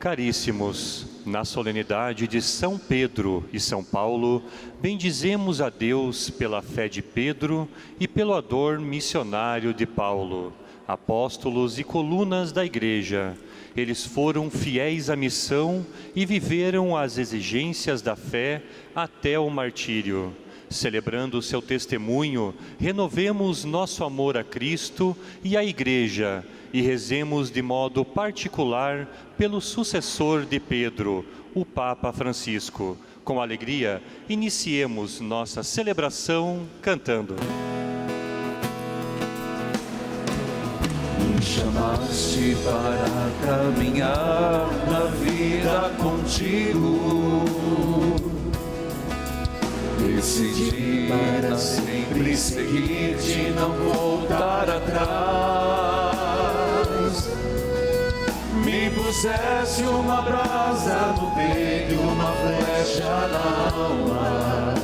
Caríssimos, na solenidade de São Pedro e São Paulo, bendizemos a Deus pela fé de Pedro e pelo ardor missionário de Paulo, apóstolos e colunas da Igreja. Eles foram fiéis à missão e viveram as exigências da fé até o martírio. Celebrando o seu testemunho, renovemos nosso amor a Cristo e à Igreja e rezemos de modo particular pelo sucessor de Pedro, o Papa Francisco. Com alegria, iniciemos nossa celebração cantando. Me chamaste para caminhar na vida contigo. Decidi para sempre seguir-te, não voltar atrás. Me puseste uma brasa no peito, uma flecha na alma.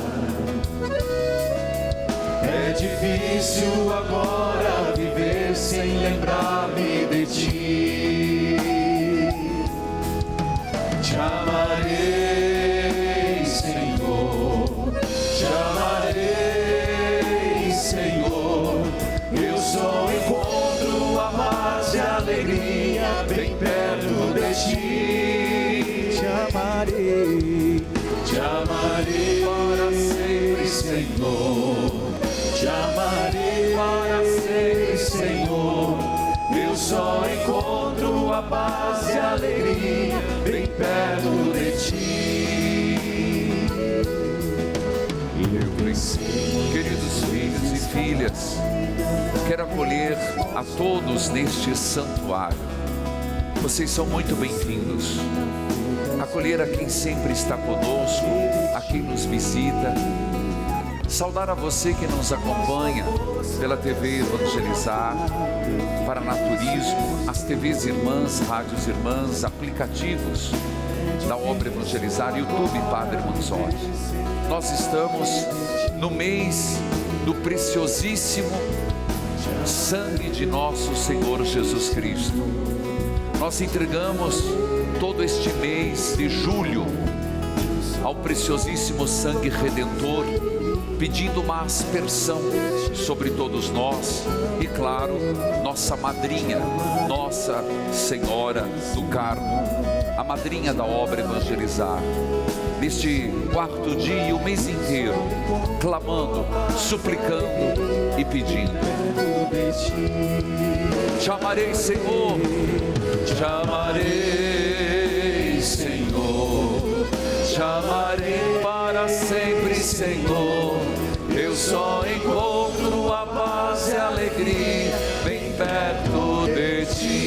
É difícil agora viver sem lembrar-me de ti. Te amarei, Senhor. Te amarei, Senhor. Eu só encontro a paz e a alegria bem perto de ti. Te amarei para sempre, Senhor. Te amarei para sempre, Senhor. Eu só encontro a paz e a alegria bem perto de ti. Queridos filhos e filhas, quero acolher a todos neste santuário. Vocês são muito bem-vindos. Acolher a quem sempre está conosco, a quem nos visita. Saudar a você que nos acompanha pela TV Evangelizar, Paranaturismo, as TVs Irmãs, Rádios Irmãs, aplicativos da Obra Evangelizar, YouTube Padre Manzotti. Nós estamos no mês do preciosíssimo sangue de nosso Senhor Jesus Cristo. Nós entregamos todo este mês de julho ao preciosíssimo sangue redentor, pedindo uma aspersão sobre todos nós e, claro, nossa madrinha, Nossa Senhora do Carmo, a madrinha da Obra Evangelizar. Neste quarto dia e o mês inteiro, clamando, suplicando e pedindo. Te amarei, Senhor. Te amarei, Senhor. Te amarei para sempre, Senhor. Eu só encontro a paz e a alegria bem perto de ti.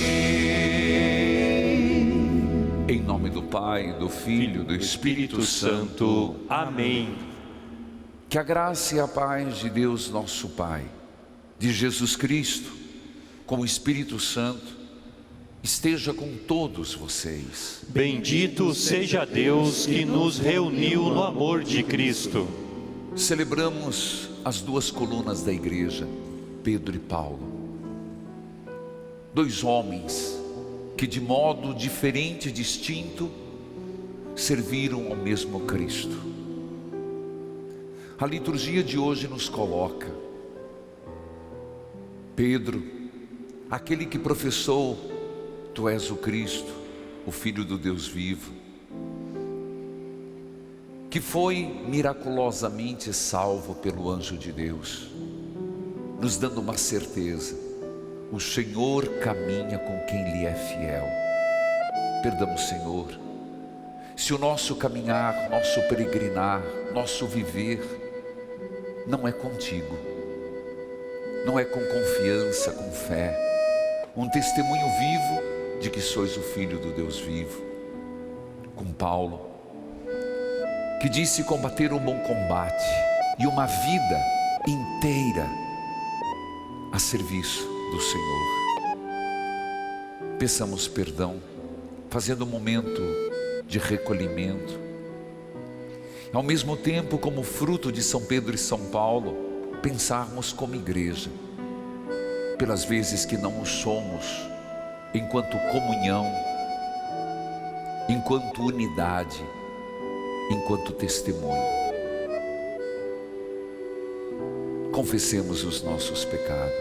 Em nome do Pai, do Filho, do Espírito Santo. Amém. Que a graça e a paz de Deus nosso Pai, de Jesus Cristo, com o Espírito Santo, esteja com todos vocês. Bendito seja Deus que nos reuniu no amor de Cristo. Celebramos as duas colunas da igreja, Pedro e Paulo. Dois homens que de modo diferente e distinto serviram ao mesmo Cristo. A liturgia de hoje nos coloca Pedro, aquele que professou: Tu és o Cristo, o Filho do Deus vivo, que foi miraculosamente salvo pelo anjo de Deus, nos dando uma certeza: o Senhor caminha com quem lhe é fiel. Perdamos, Senhor, se o nosso caminhar, nosso peregrinar, nosso viver não é contigo, não é com confiança, com fé, um testemunho vivo de que sois o Filho do Deus vivo. Com Paulo, que disse combater um bom combate e uma vida inteira a serviço do Senhor. Peçamos perdão, fazendo um momento de recolhimento. Ao mesmo tempo, como fruto de São Pedro e São Paulo, pensarmos como igreja, pelas vezes que não o somos, enquanto comunhão, enquanto unidade, enquanto testemunho. Confessemos os nossos pecados.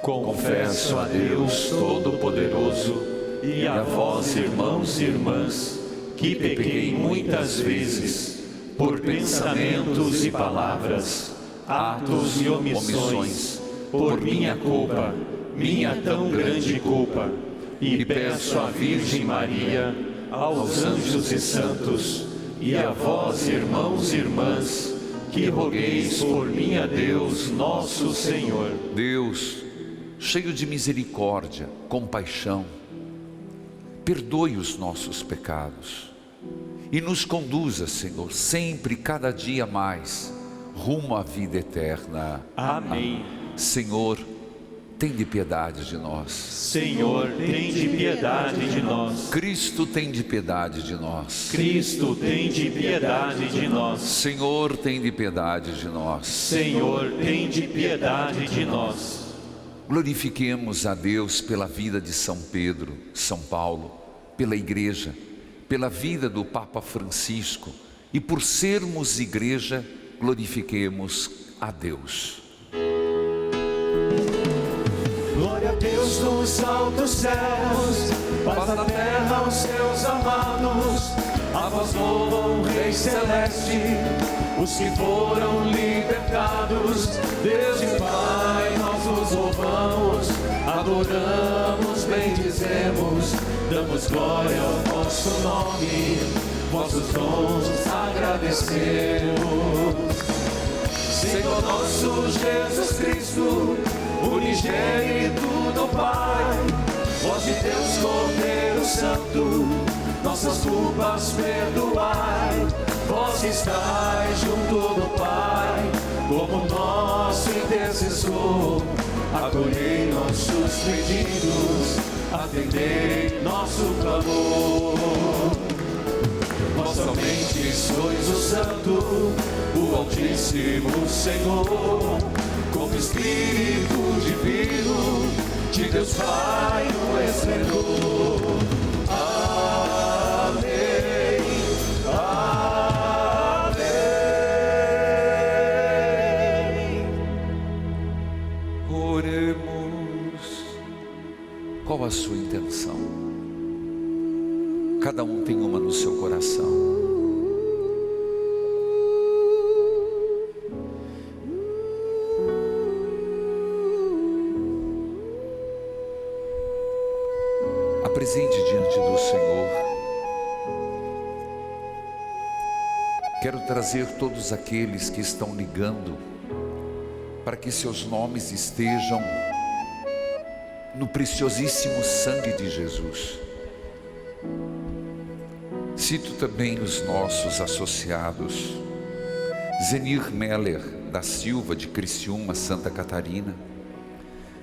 Confesso a Deus Todo-Poderoso e a vós, irmãos e irmãs, que pequei muitas vezes, por pensamentos e palavras, atos e omissões, por minha culpa, minha tão grande culpa, e peço à Virgem Maria, aos anjos e santos, e a vós, irmãos e irmãs, que rogueis por mim a Deus, nosso Senhor. Deus, cheio de misericórdia, compaixão, perdoe os nossos pecados e nos conduza, Senhor, sempre, cada dia mais, rumo à vida eterna. Amém. Senhor, tende piedade de nós. Senhor, tende piedade de nós. Cristo, tende piedade de nós. Cristo, tende piedade de nós. Senhor, tende piedade de nós. Senhor, tende piedade de nós. Glorifiquemos a Deus pela vida de São Pedro, São Paulo, pela igreja, pela vida do Papa Francisco, e por sermos igreja, glorifiquemos a Deus. Glória a Deus nos altos céus, paz na terra aos seus amados. A vós louvam, Rei Celeste, os que foram libertados. Deus e Pai, nós vos louvamos, adoramos, bendizemos, damos glória ao vosso nome, vossos dons agradecemos. Senhor nosso Jesus Cristo, unigênito do Pai, vós de Deus Cordeiro Santo, nossas culpas perdoai. Vós que estáis junto do Pai, como nosso intercessor, acolhei nossos pedidos, atendei nosso clamor. Vós somente sois o Santo, o Altíssimo Senhor, como Espírito Divino, de Deus Pai no esplendor. Amém, amém. Oremos. Qual a sua intenção? Cada um tem uma no seu coração. Apresente diante do Senhor. Quero trazer todos aqueles que estão ligando, para que seus nomes estejam no preciosíssimo sangue de Jesus. Cito também os nossos associados: Zenir Meller da Silva, de Criciúma, Santa Catarina;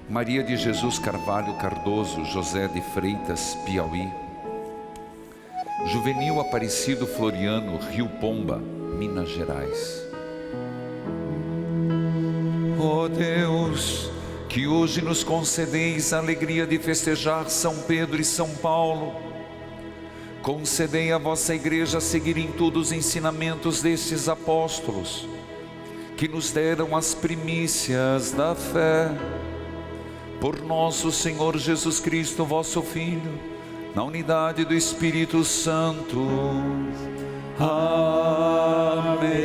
Maria de Jesus Carvalho Cardoso, José de Freitas, Piauí; Juvenil Aparecido Floriano, Rio Pomba, Minas Gerais. Ó Deus, que hoje nos concedeis a alegria de festejar São Pedro e São Paulo, concedei à vossa igreja seguir em tudo os ensinamentos destes apóstolos, que nos deram as primícias da fé. Por nosso Senhor Jesus Cristo, vosso Filho, na unidade do Espírito Santo. Amém.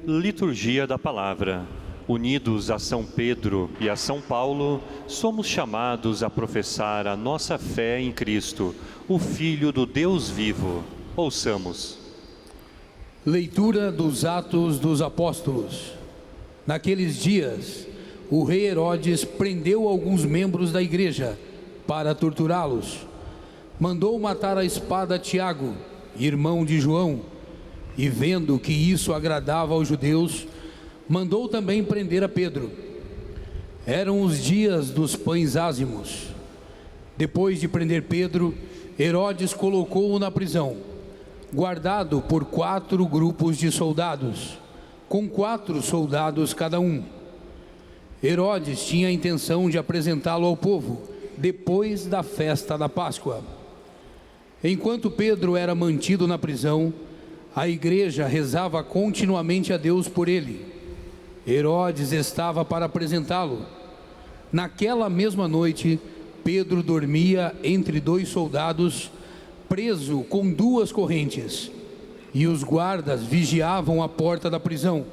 Liturgia da Palavra. Unidos a São Pedro e a São Paulo, somos chamados a professar a nossa fé em Cristo, o Filho do Deus vivo. Ouçamos. Leitura dos Atos dos Apóstolos. Naqueles dias, o rei Herodes prendeu alguns membros da igreja para torturá-los. Mandou matar à espada Tiago, irmão de João, e vendo que isso agradava aos judeus, mandou também prender a Pedro. Eram os dias dos pães ázimos. Depois de prender Pedro, Herodes colocou-o na prisão, guardado por 4 grupos de soldados, com 4 soldados cada um. Herodes tinha a intenção de apresentá-lo ao povo depois da festa da Páscoa. Enquanto Pedro era mantido na prisão, a igreja rezava continuamente a Deus por ele. Herodes estava para apresentá-lo. Naquela mesma noite, Pedro dormia entre 2 soldados, preso com 2 correntes, e os guardas vigiavam a porta da prisão.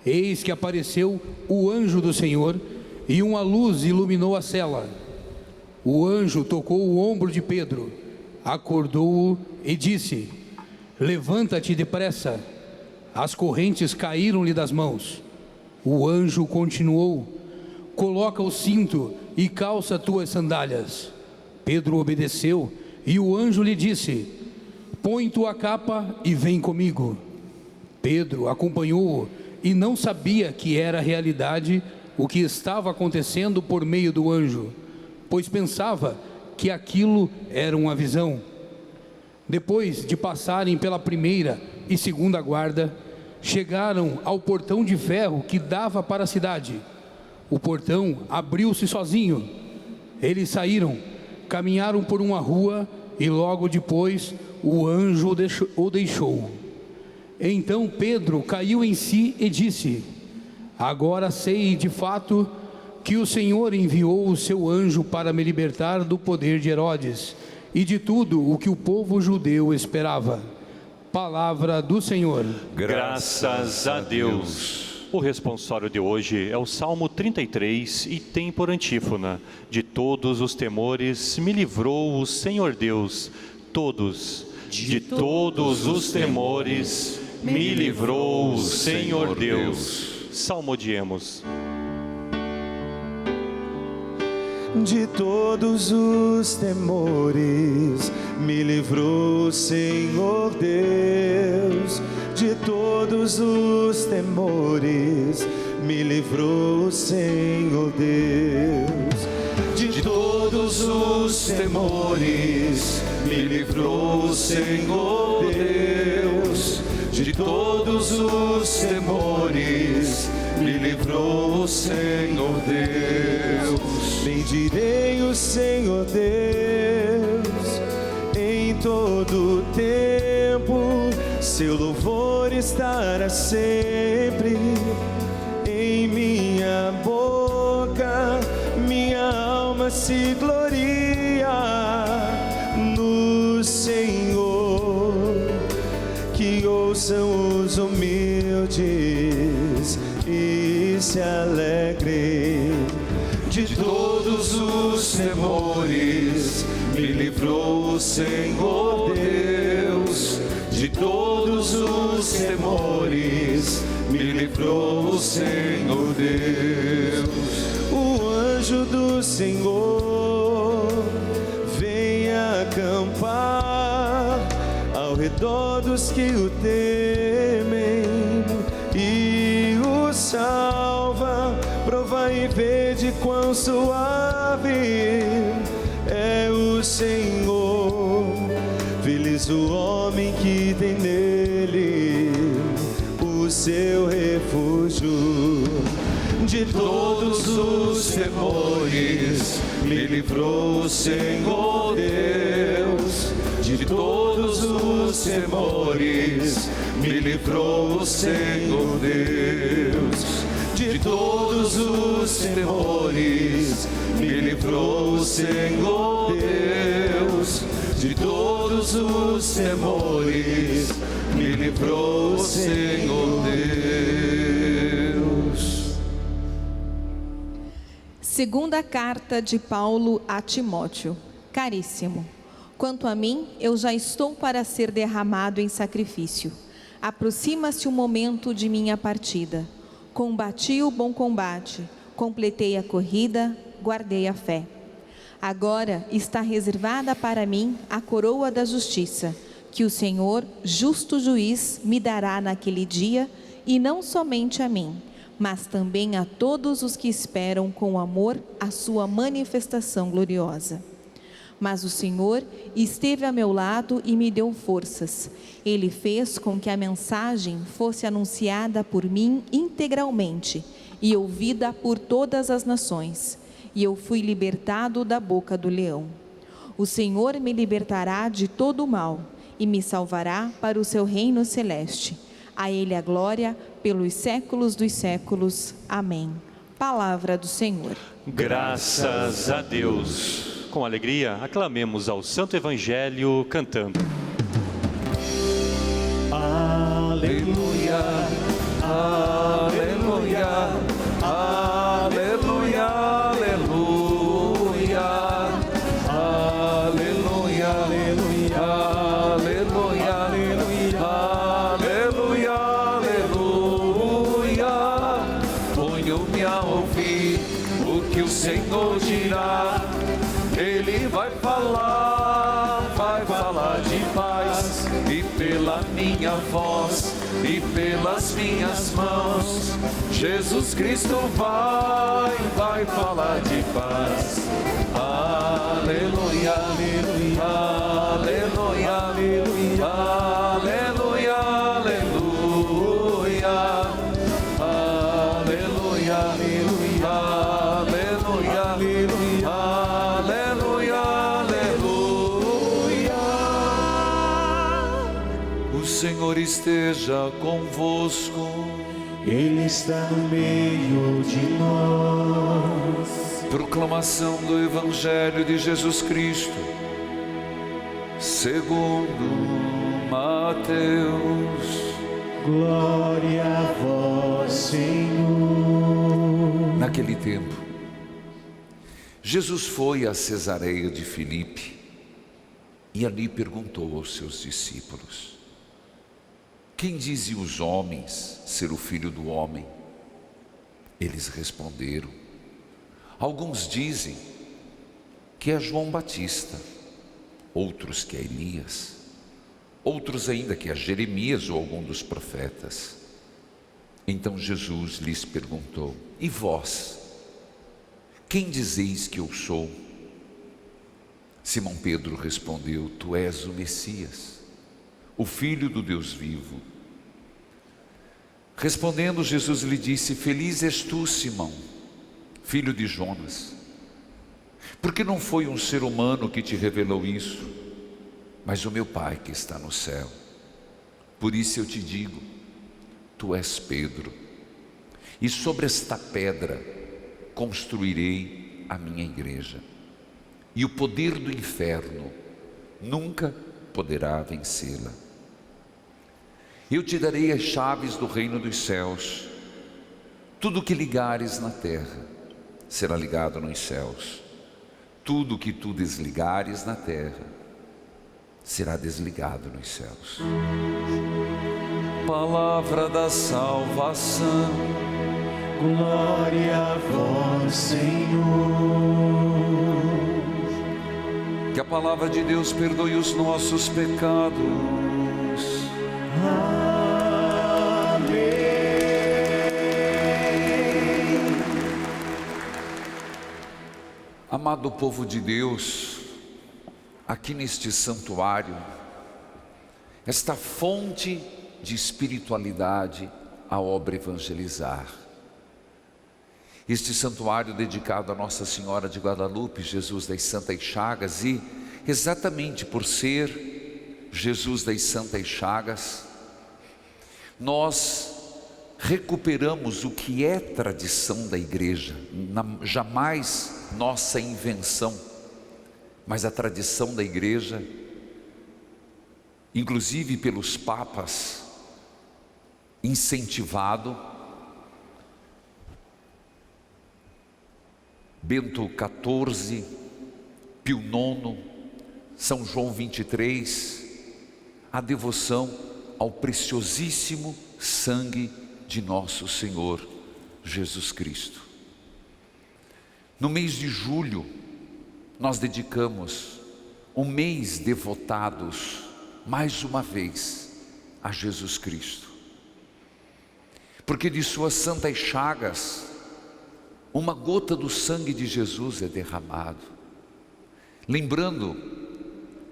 Eis que apareceu o anjo do Senhor, e uma luz iluminou a cela. O anjo tocou o ombro de Pedro, acordou-o e disse: levanta-te depressa. As correntes caíram-lhe das mãos. O anjo continuou: coloca o cinto e calça tuas sandálias. Pedro obedeceu, e o anjo lhe disse: põe tua capa e vem comigo. Pedro acompanhou-o e não sabia que era realidade o que estava acontecendo por meio do anjo, pois pensava que aquilo era uma visão. Depois de passarem pela primeira e segunda guarda, chegaram ao portão de ferro que dava para a cidade. O portão abriu-se sozinho. Eles saíram, caminharam por uma rua e logo depois o anjo o deixou. Então Pedro caiu em si e disse: agora sei de fato que o Senhor enviou o seu anjo para me libertar do poder de Herodes e de tudo o que o povo judeu esperava. Palavra do Senhor. Graças a Deus. O responsório de hoje é o Salmo 33 e tem por antífona: de todos os temores me livrou o Senhor Deus. De todos os temores me livrou o Senhor Deus. Salmodiemos. De todos os temores me livrou o Senhor Deus. De todos os temores me livrou o Senhor Deus. De todos os temores me livrou o Senhor Deus. De todos os temores me livrou o Senhor Deus. Bendirei o Senhor Deus em todo tempo, seu louvor estará sempre em minha boca. Minha alma se gloria no Senhor. Que ouçam os humildes e se alegrem. De todos os temores me livrou o Senhor Deus. De todos os temores me livrou o Senhor Deus. O anjo do Senhor vem acampar ao redor dos que o temem e o salva. Provai e vede quão suave é o Senhor. Feliz o homem que tem nele o seu refúgio. De todos os temores me livrou o Senhor Deus. De todos os temores me livrou o Senhor Deus. De todos os temores me livrou o Senhor Deus. De todos os temores me livrou o Senhor Deus. Segunda carta de Paulo a Timóteo. Caríssimo, quanto a mim, eu já estou para ser derramado em sacrifício. Aproxima-se o momento de minha partida. Combati o bom combate, completei a corrida, guardei a fé. Agora está reservada para mim a coroa da justiça, que o Senhor, justo juiz, me dará naquele dia, e não somente a mim, mas também a todos os que esperam com amor a sua manifestação gloriosa. Mas o Senhor esteve a meu lado e me deu forças. Ele fez com que a mensagem fosse anunciada por mim integralmente e ouvida por todas as nações. E eu fui libertado da boca do leão. O Senhor me libertará de todo o mal e me salvará para o seu reino celeste. A Ele a glória pelos séculos dos séculos. Amém. Palavra do Senhor. Graças a Deus. Com alegria, aclamemos ao Santo Evangelho cantando. Aleluia, aleluia, aleluia, aleluia, aleluia, aleluia, aleluia, aleluia, aleluia. Ponho-me a ouvir o que o Senhor dirá. Ele vai falar de paz, e pela minha voz e pelas minhas mãos, Jesus Cristo vai falar de paz. Aleluia, aleluia, aleluia, aleluia, aleluia, aleluia, aleluia, aleluia, aleluia, aleluia, aleluia. O Senhor esteja convosco. Ele está no meio de nós. Proclamação do Evangelho de Jesus Cristo, segundo Mateus. Glória a vós, Senhor. Naquele tempo, Jesus foi a Cesareia de Filipe e ali perguntou aos seus discípulos: quem dizem os homens ser o Filho do Homem? Eles responderam: alguns dizem que é João Batista, outros que é Elias, outros ainda que é Jeremias ou algum dos profetas. Então Jesus lhes perguntou: e vós, quem dizeis que eu sou? Simão Pedro respondeu: tu és o Messias, o Filho do Deus vivo. Respondendo, Jesus lhe disse: feliz és tu, Simão, filho de Jonas, porque não foi um ser humano que te revelou isso, mas o meu Pai que está no céu. Por isso eu te digo, tu és Pedro, e sobre esta pedra construirei a minha igreja, e o poder do inferno nunca poderá vencê-la. Eu te darei as chaves do reino dos céus. Tudo que ligares na terra será ligado nos céus. Tudo que tu desligares na terra será desligado nos céus. Palavra da salvação. Glória a vós, Senhor. Que a palavra de Deus perdoe os nossos pecados. Amém. Amado povo de Deus, aqui neste santuário, esta fonte de espiritualidade, a obra evangelizar. Este santuário dedicado a Nossa Senhora de Guadalupe, Jesus das Santas Chagas, e exatamente por ser Jesus das Santas Chagas, nós recuperamos o que é tradição da igreja, jamais nossa invenção, mas a tradição da igreja, inclusive pelos papas, incentivado. Bento XIV, Pio IX, São João 23, a devoção ao preciosíssimo sangue de nosso Senhor Jesus Cristo. No mês de julho, nós dedicamos um mês devotados, mais uma vez, a Jesus Cristo. Porque de suas santas chagas, uma gota do sangue de Jesus é derramado. Lembrando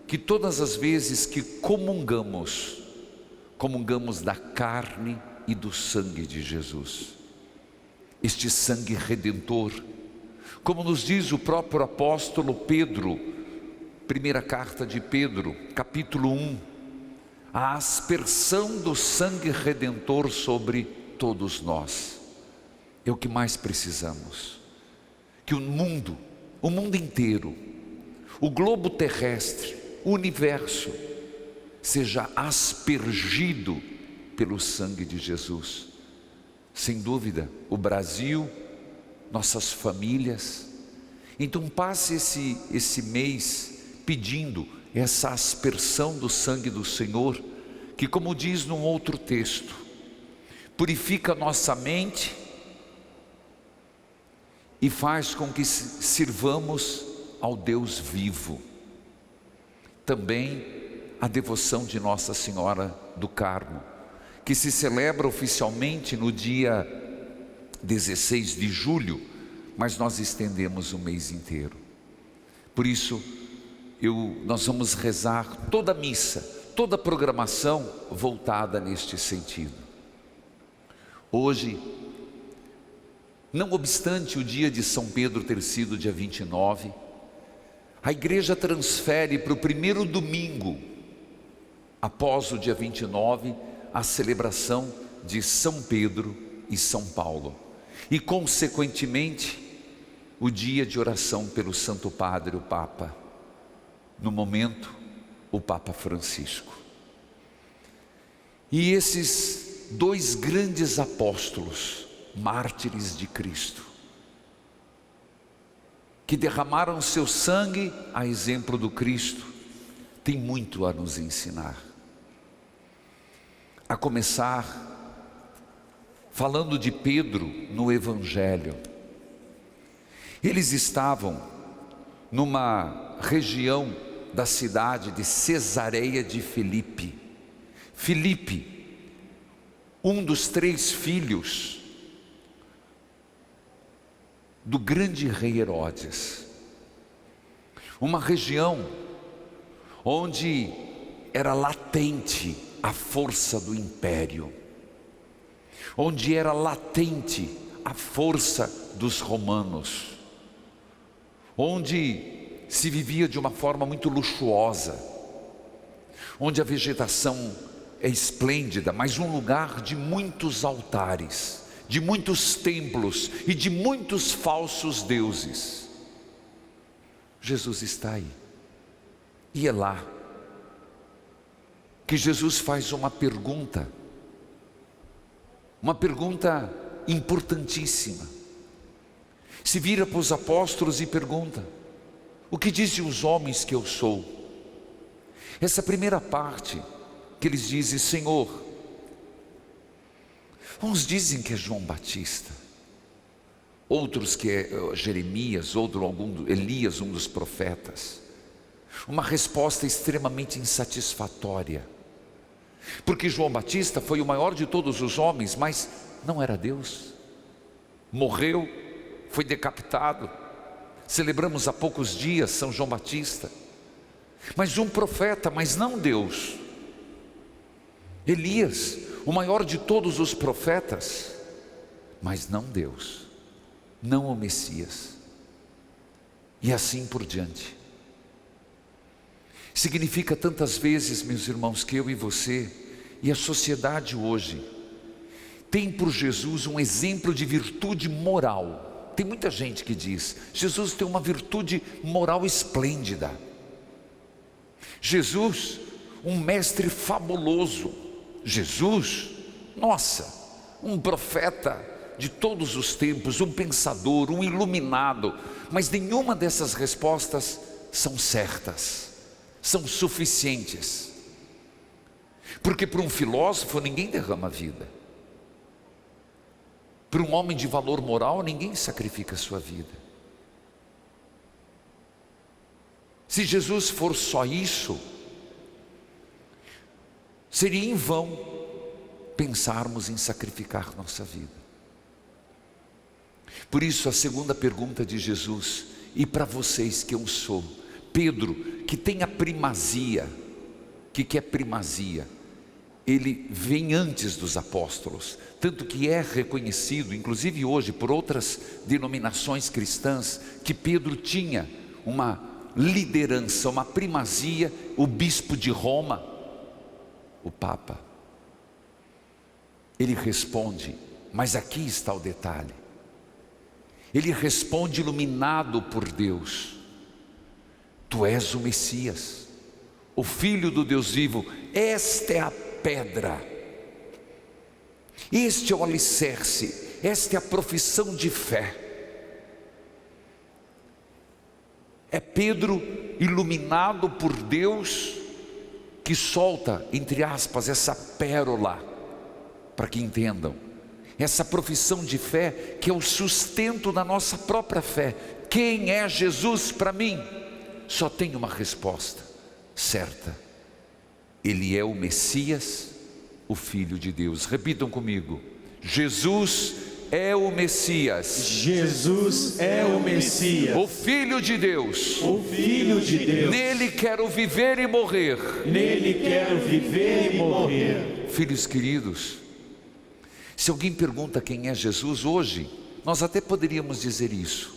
que todas as vezes que comungamos da carne e do sangue de Jesus. Este sangue redentor, como nos diz o próprio apóstolo Pedro, Primeira carta de Pedro, capítulo 1, a aspersão do sangue redentor sobre todos nós. É o que mais precisamos. Que o mundo inteiro, o globo terrestre, o universo, seja aspergido pelo sangue de Jesus. Sem dúvida, o Brasil, nossas famílias. Então passe esse mês pedindo essa aspersão do sangue do Senhor, que, como diz num outro texto, purifica nossa mente e faz com que sirvamos ao Deus vivo. Também a devoção de Nossa Senhora do Carmo, que se celebra oficialmente no dia 16 de julho, mas nós estendemos o mês inteiro. Por isso, nós vamos rezar toda a missa, toda a programação voltada neste sentido. Hoje, não obstante o dia de São Pedro ter sido dia 29, a igreja transfere para o primeiro domingo, após o dia 29, a celebração de São Pedro e São Paulo. E, consequentemente, o dia de oração pelo Santo Padre, o Papa. No momento, o Papa Francisco. E esses dois grandes apóstolos, mártires de Cristo, que derramaram seu sangue a exemplo do Cristo, tem muito a nos ensinar. A começar falando de Pedro no Evangelho. Eles estavam numa região da cidade de Cesareia de Filipe. Filipe, um dos 3 filhos do grande rei Herodes. Uma região onde era latente a força do império, onde era latente a força dos romanos, onde se vivia de uma forma muito luxuosa, onde a vegetação é esplêndida, mas um lugar de muitos altares, de muitos templos e de muitos falsos deuses. Jesus está aí, e é lá que Jesus faz uma pergunta importantíssima. Se vira para os apóstolos e pergunta: o que dizem os homens que eu sou? Essa primeira parte que eles dizem: Senhor, uns dizem que é João Batista, outros que é Jeremias, Elias, um dos profetas. Uma resposta extremamente insatisfatória, porque João Batista foi o maior de todos os homens, mas não era Deus. Morreu, foi decapitado. Celebramos há poucos dias São João Batista. Mas um profeta, mas não Deus. Elias, o maior de todos os profetas, mas não Deus, não o Messias. E assim por diante. Significa tantas vezes, meus irmãos, que eu e você e a sociedade hoje tem por Jesus um exemplo de virtude moral. Tem muita gente que diz: Jesus tem uma virtude moral esplêndida. Jesus, um mestre fabuloso. Jesus, nossa, um profeta de todos os tempos, um pensador, um iluminado. Mas nenhuma dessas respostas são certas, são suficientes. Porque para um filósofo ninguém derrama vida. Para um homem de valor moral ninguém sacrifica a sua vida. Se Jesus for só isso, seria em vão pensarmos em sacrificar nossa vida. Por isso a segunda pergunta de Jesus: e para vocês que eu sou? Pedro, que tem a primazia. O que é primazia? Ele vem antes dos apóstolos, tanto que é reconhecido, inclusive hoje, por outras denominações cristãs, que Pedro tinha uma liderança, uma primazia, o bispo de Roma, o Papa. Ele responde, mas aqui está o detalhe. Ele responde iluminado por Deus: tu és o Messias, o Filho do Deus vivo. Esta é a pedra, este é o alicerce, esta é a profissão de fé. É Pedro iluminado por Deus que solta, entre aspas, essa pérola, para que entendam, essa profissão de fé que é o sustento da nossa própria fé. Quem é Jesus para mim? Só tem uma resposta certa: Ele é o Messias, o Filho de Deus. Repitam comigo: Jesus é o Messias. Jesus é o Messias, o Filho de Deus. o Filho de Deus. Nele quero viver e morrer. Nele quero viver e morrer. Filhos queridos, se alguém pergunta quem é Jesus hoje, nós até poderíamos dizer isso: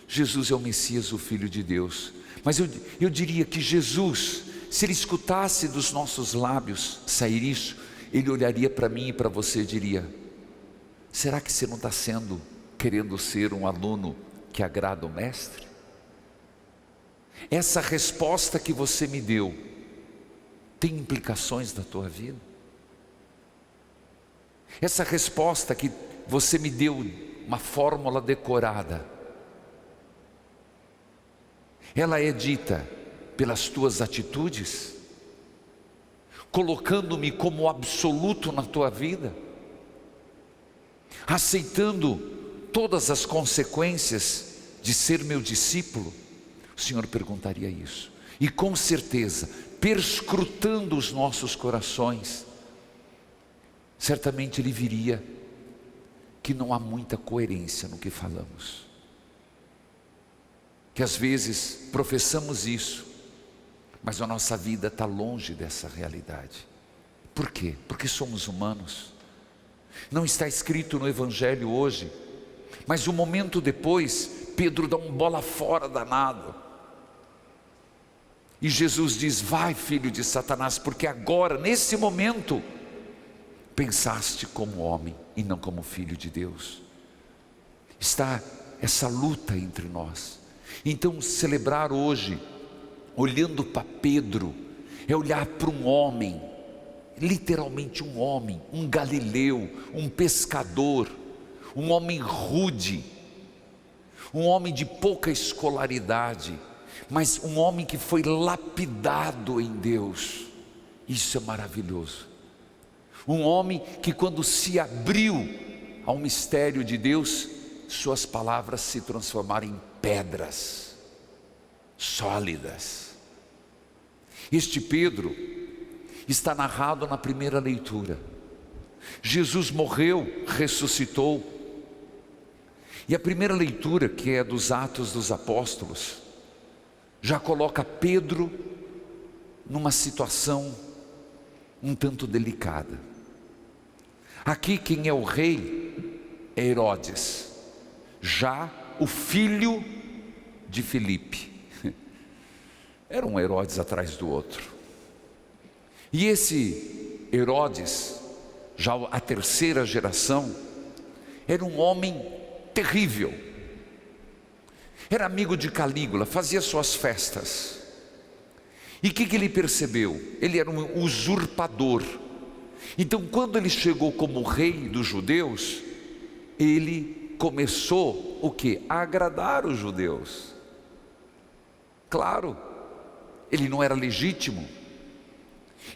Jesus é o Messias, o Filho de Deus. Mas eu diria que Jesus, se ele escutasse dos nossos lábios sair isso, ele olharia para mim e para você e diria: será que você não está querendo ser um aluno que agrada o mestre? Essa resposta que você me deu tem implicações na tua vida? Essa resposta que você me deu, uma fórmula decorada, ela é dita pelas tuas atitudes, colocando-me como absoluto na tua vida, aceitando todas as consequências de ser meu discípulo? O Senhor perguntaria isso, e com certeza, perscrutando os nossos corações, certamente Ele viria que não há muita coerência no que falamos, que às vezes professamos isso, mas a nossa vida está longe dessa realidade. Por quê? Porque somos humanos. Não está escrito no Evangelho hoje, mas um momento depois, Pedro dá um bola fora danado, e Jesus diz: vai, filho de Satanás, porque agora, nesse momento, pensaste como homem e não como filho de Deus. Está essa luta entre nós. Então, celebrar hoje, olhando para Pedro, é olhar para um homem, literalmente um homem, um galileu, um pescador, um homem rude, um homem de pouca escolaridade, mas um homem que foi lapidado em Deus. Isso é maravilhoso. Um homem que, quando se abriu ao mistério de Deus, suas palavras se transformaram em pedras sólidas. Este Pedro está narrado na primeira leitura. Jesus morreu, ressuscitou, e a primeira leitura, que é dos Atos dos Apóstolos, já coloca Pedro numa situação um tanto delicada. Aqui quem é o rei é Herodes, já o filho de Filipe. Era um Herodes atrás do outro. E esse Herodes, já a terceira geração, era um homem terrível. Era amigo de Calígula, fazia suas festas. E o que ele percebeu? Ele era um usurpador. Então, quando ele chegou como rei dos judeus, ele começou o quê? A agradar os judeus. Claro, ele não era legítimo.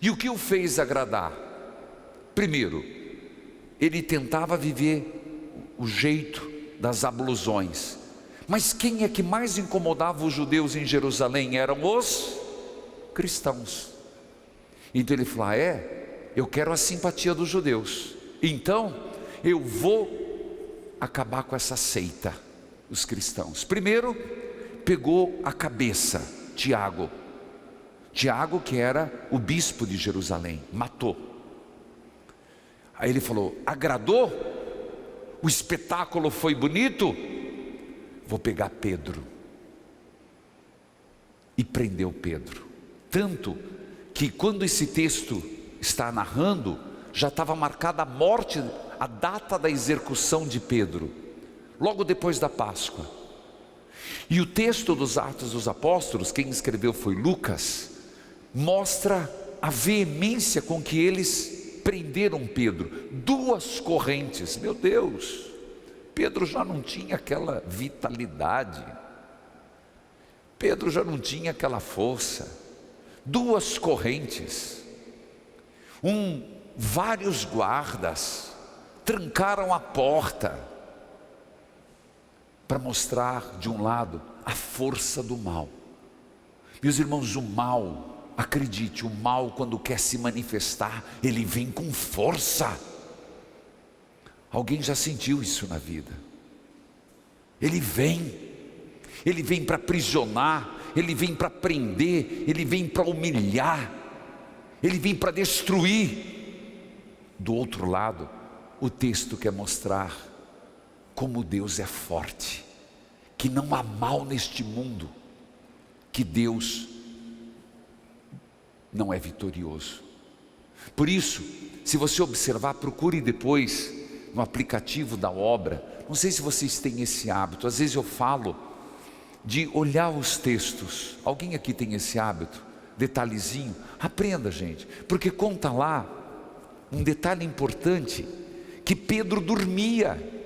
E o que o fez agradar? Primeiro, ele tentava viver o jeito das ablusões. Mas quem é que mais incomodava os judeus em Jerusalém? Eram os cristãos. Então ele falou: eu quero a simpatia dos judeus, então eu vou acabar com essa seita, os cristãos. Primeiro, pegou a cabeça, Tiago, que era o bispo de Jerusalém, matou. Aí ele falou: agradou? O espetáculo foi bonito? Vou pegar Pedro. e prendeu Pedro. Tanto que quando esse texto está narrando, já estava marcada a morte, a data da execução de Pedro, logo depois da Páscoa. E o texto dos Atos dos Apóstolos, quem escreveu foi Lucas, mostra a veemência com que eles prenderam Pedro. 2 correntes, meu Deus, Pedro já não tinha aquela vitalidade, Pedro já não tinha aquela força. 2 correntes, vários guardas trancaram a porta para mostrar de um lado a força do mal. Meus irmãos, o mal, acredite, o mal quando quer se manifestar, ele vem com força. Alguém já sentiu isso na vida? Ele vem para aprisionar, ele vem para prender, ele vem para humilhar, ele vem para destruir. Do outro lado, o texto quer mostrar como Deus é forte, que não há mal neste mundo, que Deus não é vitorioso. Por isso, se você observar, procure depois no aplicativo da obra. Não sei se vocês têm esse hábito, às vezes eu falo de olhar os textos. Alguém aqui tem esse hábito? Detalhezinho? Aprenda, gente, porque conta lá um detalhe importante, que Pedro dormia.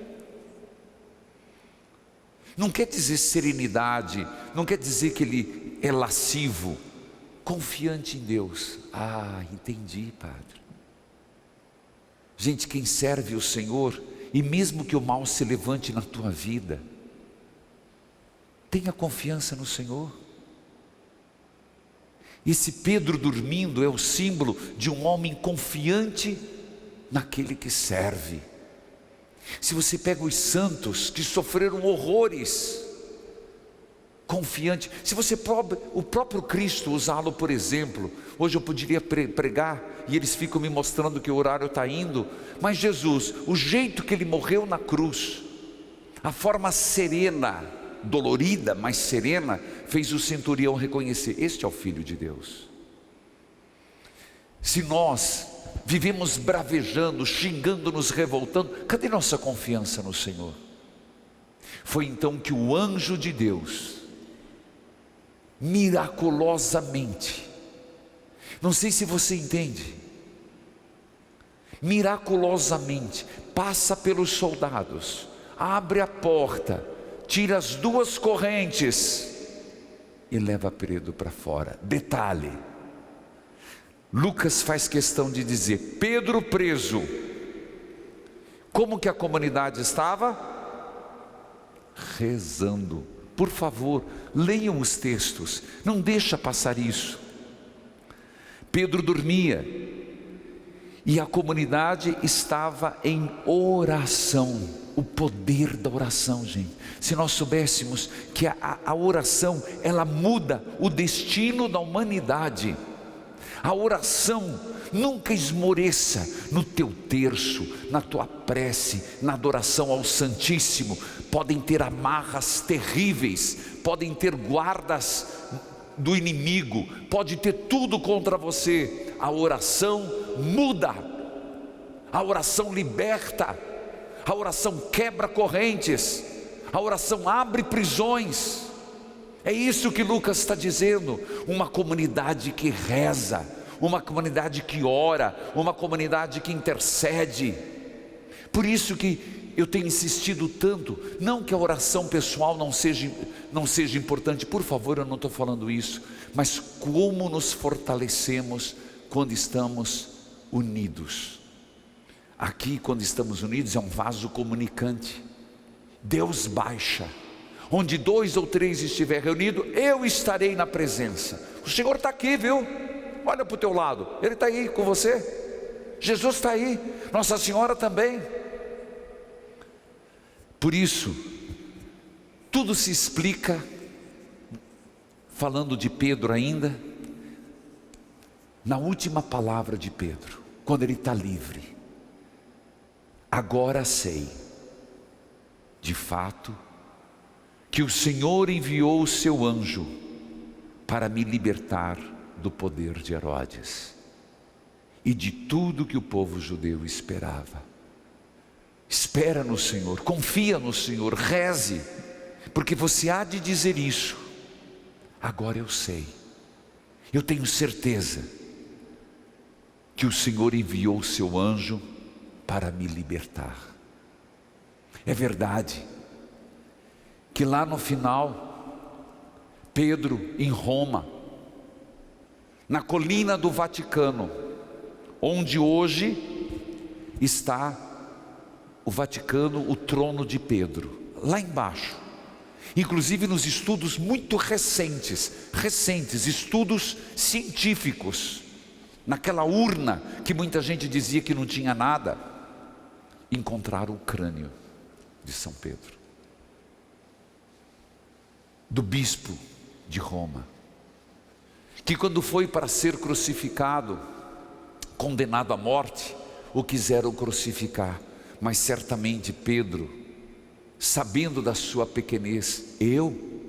Não quer dizer serenidade, não quer dizer que ele é lascivo, confiante em Deus. Entendi, Padre. Gente, quem serve o Senhor, e mesmo que o mal se levante na tua vida, tenha confiança no Senhor. Esse Pedro dormindo é o símbolo de um homem confiante naquele que serve. Se você pega os santos que sofreram horrores, confiante. Se você o próprio Cristo usá-lo por exemplo, hoje eu poderia pregar e eles ficam me mostrando que o horário está indo, mas Jesus, o jeito que ele morreu na cruz, a forma serena, dolorida, mas serena, fez o centurião reconhecer: este é o Filho de Deus. Se nós vivemos bravejando, xingando, nos revoltando, cadê nossa confiança no Senhor? Foi então que o anjo de Deus, miraculosamente, não sei se você entende, miraculosamente, passa pelos soldados, abre a porta, tira as 2 correntes e leva Pedro para fora. Detalhe, Lucas faz questão de dizer: Pedro preso. Como que a comunidade estava? Rezando. Por favor, leiam os textos, não deixa passar isso. Pedro dormia e a comunidade estava em oração. O poder da oração, gente. Se nós soubéssemos que a oração, ela muda o destino da humanidade. A oração, nunca esmoreça no teu terço, na tua prece, na adoração ao Santíssimo. Podem ter amarras terríveis, podem ter guardas do inimigo, pode ter tudo contra você. A oração muda, a oração liberta, a oração quebra correntes, a oração abre prisões. É isso que Lucas está dizendo. Uma comunidade que reza, uma comunidade que ora, uma comunidade que intercede. Por isso que eu tenho insistido tanto, não que a oração pessoal não seja importante, por favor, eu não estou falando isso, mas como nos fortalecemos quando estamos unidos. Aqui, quando estamos unidos, é um vaso comunicante. Deus baixa, onde 2 ou 3 estiver reunido, eu estarei na presença. O Senhor está aqui, viu? Olha para o teu lado, Ele está aí com você. Jesus está aí, Nossa Senhora também. Por isso, tudo se explica, falando de Pedro ainda, na última palavra de Pedro, quando ele está livre. Agora sei, de fato, que o Senhor enviou o seu anjo para me libertar do poder de Herodes e de tudo que o povo judeu esperava. Espera no Senhor, confia no Senhor, reze, porque você há de dizer isso. Agora eu sei, eu tenho certeza que o Senhor enviou o seu anjo para me libertar. É verdade que lá no final, Pedro em Roma, na colina do Vaticano, onde hoje está o Vaticano, o trono de Pedro, lá embaixo, inclusive nos estudos muito recentes, estudos científicos, naquela urna que muita gente dizia que não tinha nada, encontraram o crânio de São Pedro, do bispo de Roma, que quando foi para ser crucificado, condenado à morte, o quiseram crucificar, mas certamente Pedro, sabendo da sua pequenez, eu,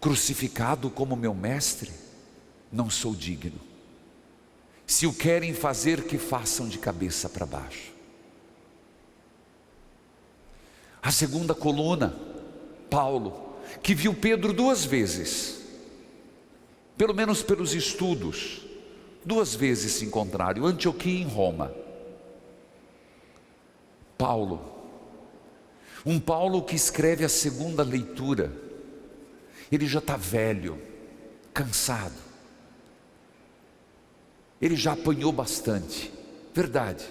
crucificado como meu mestre, não sou digno. Se o querem fazer, que façam de cabeça para baixo. A segunda coluna, Paulo, que viu Pedro 2 vezes, pelo menos pelos estudos, 2 vezes se encontraram, Antioquia e em Roma. Paulo, um Paulo que escreve a segunda leitura, ele já está velho, cansado, ele já apanhou bastante, verdade.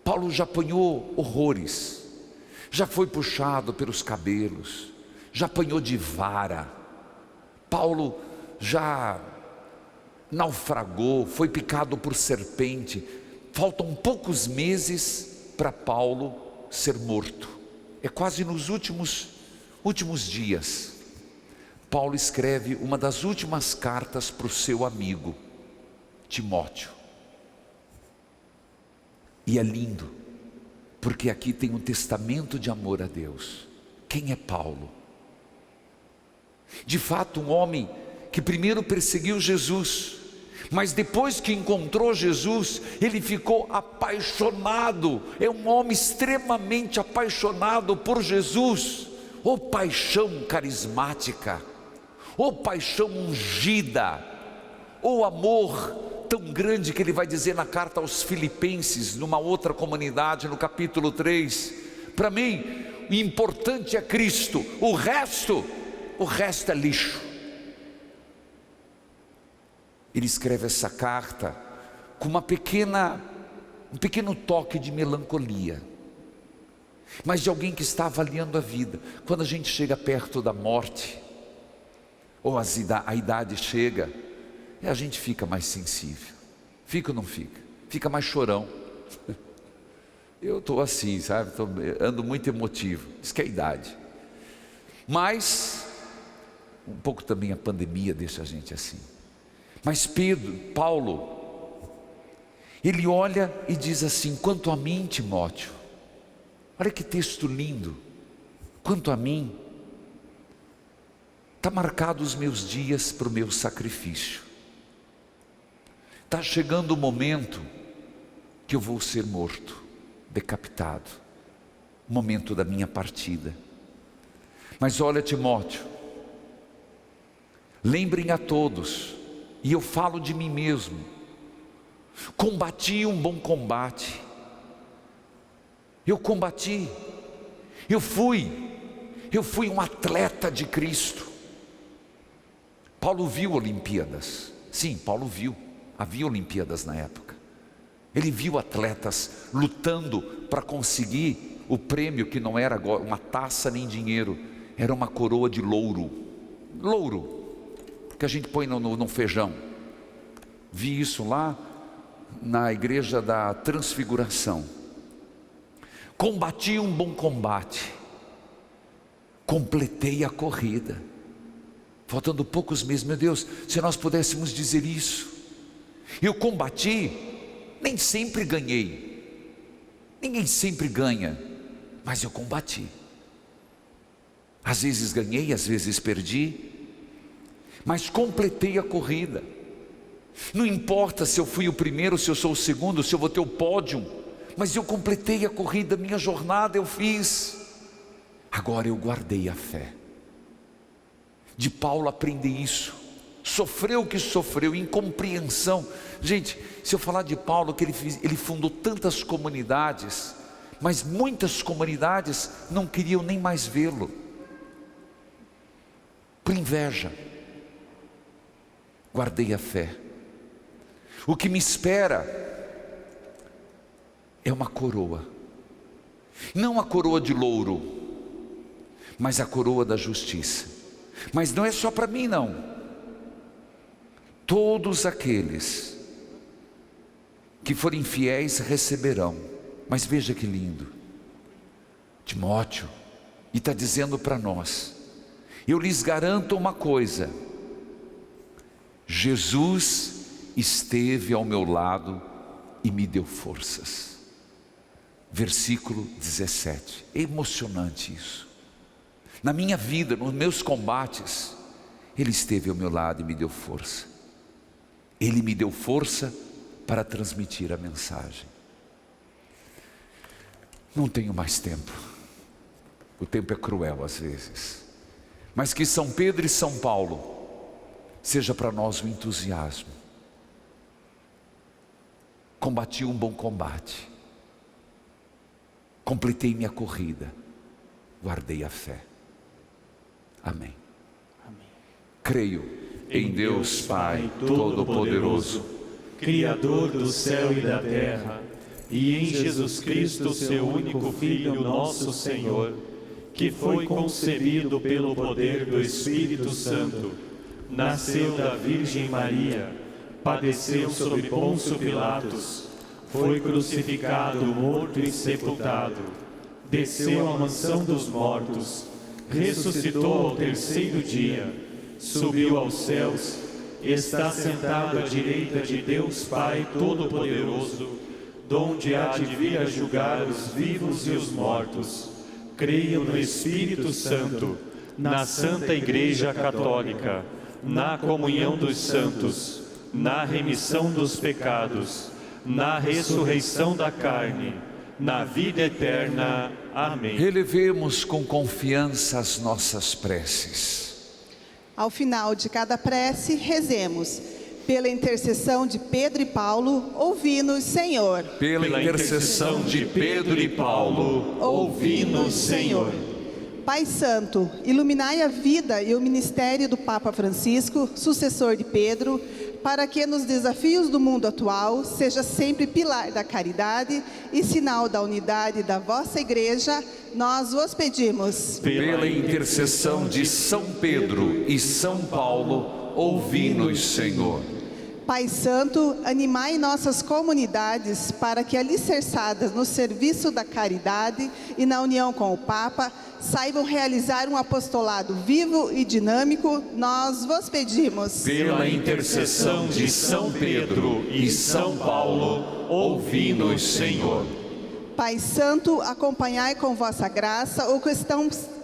Paulo já apanhou horrores, já foi puxado pelos cabelos, já apanhou de vara. Paulo já naufragou, foi picado por serpente. Faltam poucos meses para Paulo ser morto. É quase nos últimos dias. Paulo escreve uma das últimas cartas para o seu amigo Timóteo. E é lindo, porque aqui tem um testamento de amor a Deus. Quem é Paulo? De fato, um homem que primeiro perseguiu Jesus, mas depois que encontrou Jesus, ele ficou apaixonado. É um homem extremamente apaixonado por Jesus. Oh paixão carismática, oh paixão ungida, oh amor tão grande que ele vai dizer na carta aos Filipenses, numa outra comunidade, no capítulo 3, para mim, o importante é Cristo, o resto é lixo. Ele escreve essa carta com um pequeno toque de melancolia, mas de alguém que está avaliando a vida. Quando a gente chega perto da morte, ou a idade chega, a gente fica mais sensível. Fica ou não fica? Fica mais chorão. Eu estou assim, sabe? Ando muito emotivo. Isso que é a idade. Mas um pouco também a pandemia deixa a gente assim. Mas Paulo, ele olha e diz assim: quanto a mim, Timóteo, olha que texto lindo. Quanto a mim, está marcado os meus dias para o meu sacrifício. Está chegando o momento que eu vou ser morto, decapitado, o momento da minha partida. Mas olha, Timóteo, lembrem a todos, e eu falo de mim mesmo, combati um bom combate, eu combati, eu fui um atleta de Cristo. Paulo viu Olimpíadas, sim, Paulo viu, havia Olimpíadas na época, ele viu atletas lutando para conseguir o prêmio, que não era uma taça nem dinheiro, era uma coroa de louro, que a gente põe no feijão. Vi isso lá na igreja da Transfiguração. Combati um bom combate, completei a corrida, faltando poucos meses. Meu Deus, se nós pudéssemos dizer isso. Eu combati, nem sempre ganhei, ninguém sempre ganha, mas eu combati. Às vezes ganhei, às vezes perdi, mas completei a corrida. Não importa se eu fui o primeiro, se eu sou o segundo, se eu vou ter o pódio, mas eu completei a corrida, minha jornada eu fiz. Agora eu guardei a fé. De Paulo aprendi isso. Sofreu o que sofreu, incompreensão. Gente, se eu falar de Paulo, que ele fundou tantas comunidades, mas muitas comunidades não queriam nem mais vê-lo, por inveja. Guardei a fé. O que me espera é uma coroa, não a coroa de louro, mas a coroa da justiça. Mas não é só para mim, não. Todos aqueles que forem fiéis receberão. Mas veja que lindo, Timóteo, e está dizendo para nós: eu lhes garanto uma coisa, Jesus esteve ao meu lado e me deu forças. Versículo 17, é emocionante isso. Na minha vida, nos meus combates, Ele esteve ao meu lado e me deu força. Ele me deu força para transmitir a mensagem. Não tenho mais tempo, o tempo é cruel às vezes, mas que São Pedro e São Paulo seja para nós um entusiasmo. Combati um bom combate, completei minha corrida, guardei a fé. Amém. Creio em Deus Pai Todo-Poderoso, Criador do céu e da terra, e em Jesus Cristo, seu único Filho, nosso Senhor, que foi concebido pelo poder do Espírito Santo, nasceu da Virgem Maria, padeceu sob Pôncio Pilatos, foi crucificado, morto e sepultado, desceu à mansão dos mortos, ressuscitou ao terceiro dia, subiu aos céus, está sentado à direita de Deus Pai Todo-Poderoso, donde há de vir a julgar os vivos e os mortos. Creio no Espírito Santo, na Santa Igreja Católica, na comunhão dos santos, na remissão dos pecados, na ressurreição da carne, na vida eterna. Amém. Relevemos com confiança as nossas preces. Ao final de cada prece, rezemos: pela intercessão de Pedro e Paulo, ouvi-nos, Senhor. Pela intercessão de Pedro e Paulo, ouvi-nos, Senhor. Pai Santo, iluminai a vida e o ministério do Papa Francisco, sucessor de Pedro, para que nos desafios do mundo atual seja sempre pilar da caridade e sinal da unidade da vossa Igreja, nós vos pedimos. Pela intercessão de São Pedro e São Paulo, ouvi-nos, Senhor. Pai Santo, animai nossas comunidades para que, alicerçadas no serviço da caridade e na união com o Papa, saibam realizar um apostolado vivo e dinâmico, nós vos pedimos. Pela intercessão de São Pedro e São Paulo, ouvi-nos, Senhor. Pai Santo, acompanhai com vossa graça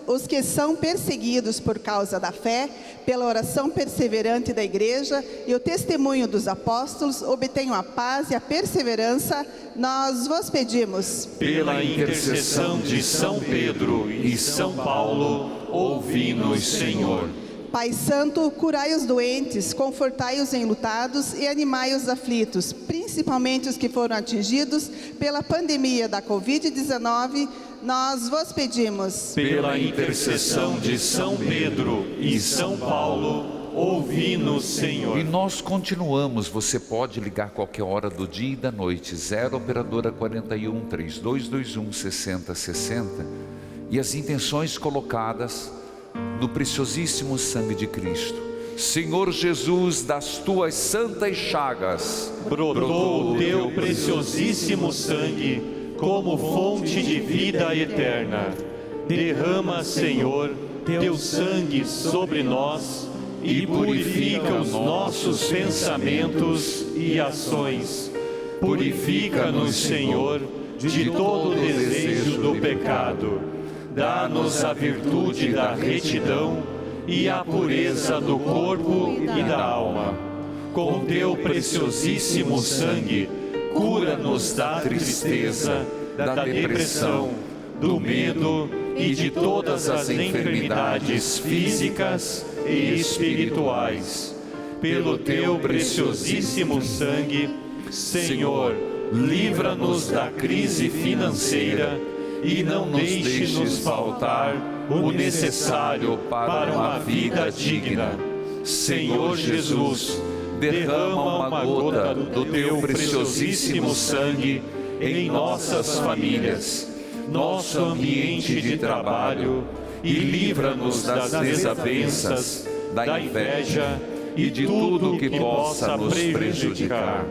os que são perseguidos por causa da fé, pela oração perseverante da Igreja e o testemunho dos apóstolos, obtenham a paz e a perseverança, nós vos pedimos. Pela intercessão de São Pedro e São Paulo, ouvi-nos, Senhor. Pai Santo, curai os doentes, confortai os enlutados e animai os aflitos, principalmente os que foram atingidos pela pandemia da Covid-19, nós vos pedimos. Pela intercessão de São Pedro e São Paulo, ouvi-nos, Senhor. E nós continuamos, você pode ligar qualquer hora do dia e da noite, 0 operadora 41 3221 6060, e as intenções colocadas no preciosíssimo sangue de Cristo. Senhor Jesus, das tuas santas chagas brotou o teu preciosíssimo sangue como fonte de vida eterna. Derrama, Senhor, teu sangue sobre nós e purifica os nossos pensamentos e ações. Purifica-nos, Senhor, de todo o desejo do pecado. Dá-nos a virtude da retidão e a pureza do corpo e da alma. Com teu preciosíssimo sangue, cura-nos da tristeza, da depressão, do medo e de todas as enfermidades físicas e espirituais. Pelo teu preciosíssimo sangue, Senhor, livra-nos da crise financeira e não deixe-nos faltar o necessário para uma vida digna. Senhor Jesus, derrama uma gota do teu preciosíssimo sangue em nossas famílias, nosso ambiente de trabalho, e livra-nos das desavenças, da inveja e de tudo que possa nos prejudicar.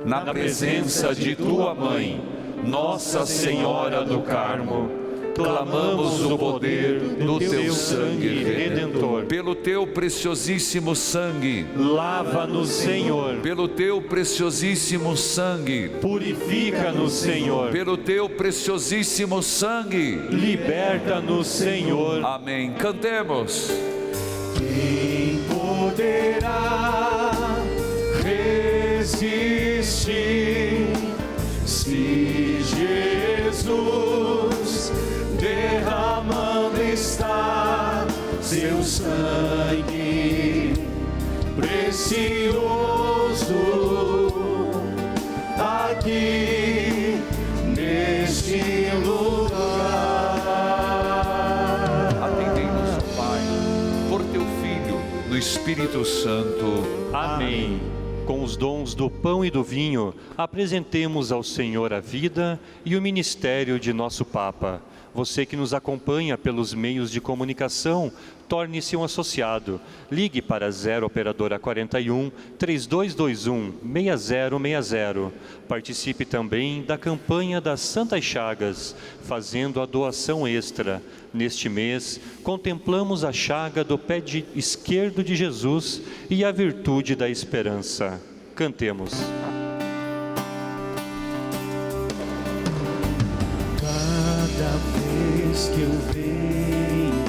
Na presença de tua Mãe, Nossa Senhora do Carmo, clamamos o poder do teu sangue redentor. Pelo teu preciosíssimo sangue, Lava-nos, Senhor. pelo teu preciosíssimo sangue, Purifica-nos, Senhor. pelo teu preciosíssimo sangue. Liberta-nos, Senhor. Amém. Cantemos. Quem poderá resistir se Jesus derramando está seu sangue precioso aqui neste lugar? Atendei-nos, ó Pai, por teu Filho, no Espírito Santo. Amém. Com os dons do pão e do vinho, apresentemos ao Senhor a vida e o ministério de nosso Papa. Você que nos acompanha pelos meios de comunicação, torne-se um associado. Ligue para 0 Operadora 41 3221 6060. Participe também da campanha das Santas Chagas, fazendo a doação extra. Neste mês, contemplamos a chaga do pé esquerdo de Jesus e a virtude da esperança. Cantemos. Cada vez que eu venho